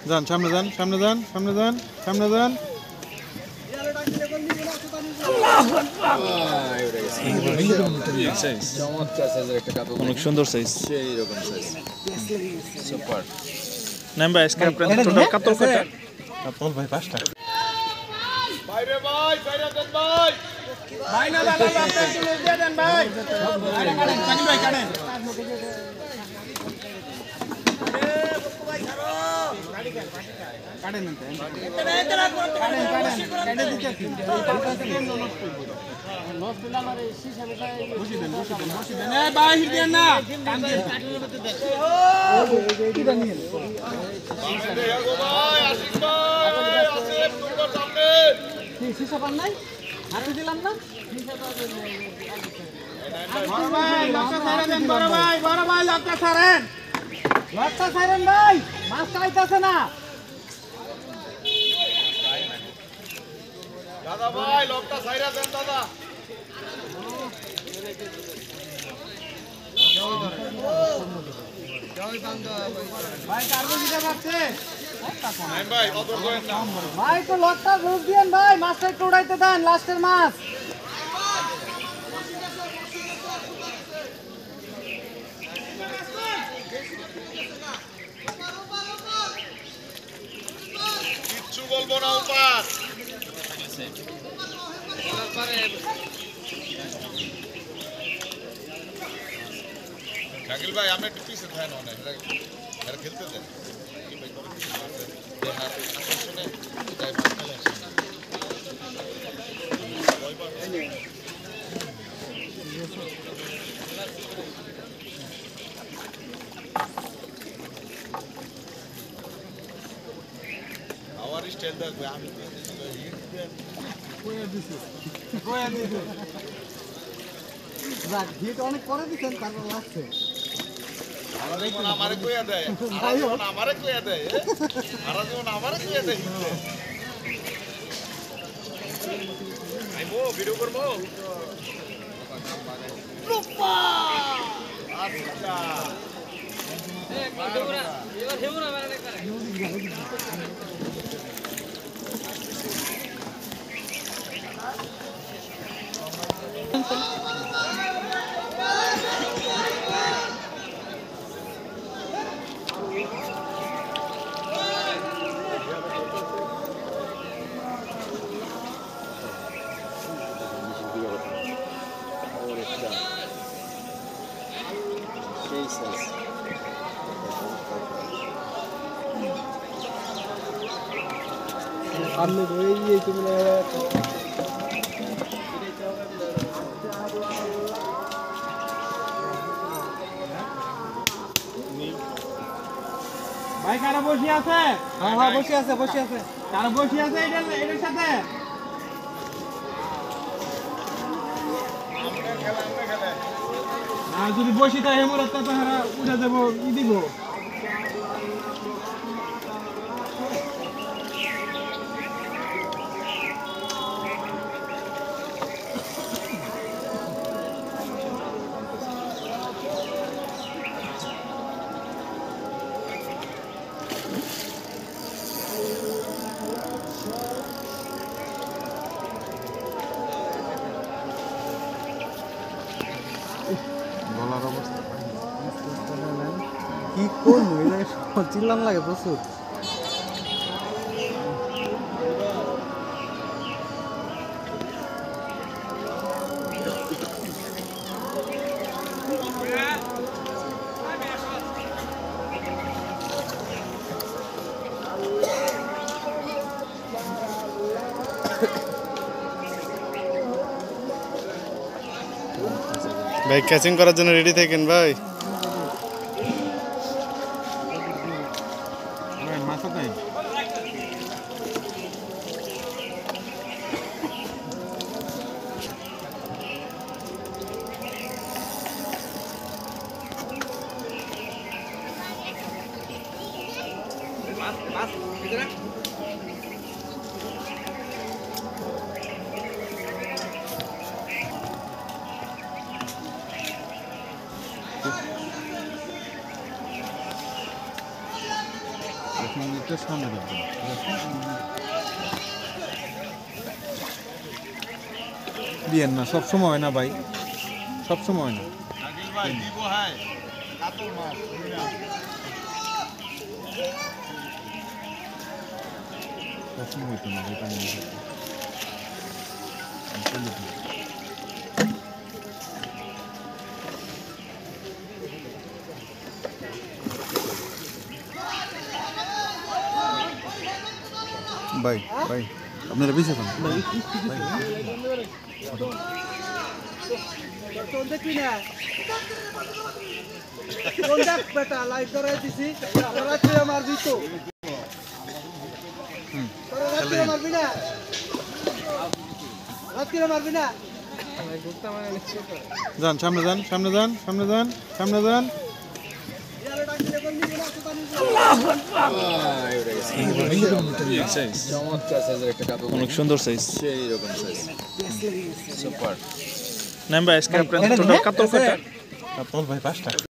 যান সামনে যান সামনে যান সামনে যান সামনে যান অনেক সুন্দর সাইজ নাম ভাই আজকে আপনাদের টোটাল কাতল কয়টা কাতল ভাই 5টা বাইরে ভাই বাইরে দেন ভাই ভাই না দাদা আপনি তুলে দিয়ে দেন ভাই বাইরে কাটেন সাকিব ভাই কাটেন কাটেন কেটে দিচ্ছি নষ্ট হলে আমার শীষ আমি বসি দেন এ ভাই দেন না কান দিয়ে কি জানেন ভাই আশিক ভাই আসিফ তোর সামনে শীষ পান নাই হাতে দিলাম না ভাই লক্ষ্য ছাড়েন দেন বড় ভাই লক্ষ্য ছাড়েন ভাই মাছ খাইতেছে না দাদা ভাই লক্ষ্য ছাইরা দেন দাদা ভাই কার্গো দিতে পারছে ভাই অত করেন না ভাই তো লক্ষ্য রূপ দেন ভাই মাছটা একটু উড়াইতে দেন লাস্টের মাছ কিচ্ছু বলবো না উপাস শাকিল ভাই আমি একটু পিছে থাকেন অনেক এরা খেলতে দেন আমার স্টাইল দেখবে আমি হিট অনেক পরে দিচ্ছেন তারপর লাগছে আমারে কইয়া দেয় আমারে কইয়া দেয় সারা জীবন আমারে কইয়া দেয় আইবো ভিডিও করবো লুপা আচ্ছা এবার হেমুনা মানে করে सामने ये तुमने ভাই কারা বসে আছে হ্যাঁ বসে আছে কারা বসে আছে এটার সাথে আর যদি বসি তাই হেমরাত তো হারা উড়ে দেব ই দিব গলার অবস্থা কি করবো চিল্লান লাগে প্রচুর ভাই ক্যাচিং করার জন্য রেডি থাকেন ভাই মাথা তাই মাছ ভিতরে একটু সামনে রাখবেন দিয়েন না, সব সময় হয় না ভাই, সব সময় হয় না। সবসময় হইতো না ভাই, পানি দিতে। ভাই ভাই আপনারা বেঁচে পান দেখবি না কোন দেখ বেটা লাইট করে দিছি রাত্রে মারবি তো রাত্রে মারবি না রাত্রে মারবি না যান, সামনে যান, সামনে যান, সামনে যান, সামনে যান। অনেক সুন্দর সাইজ। নাইম ভাই আজকে আপনার টোটাল কাতল কয়টা? কাতল ভাই 5টা।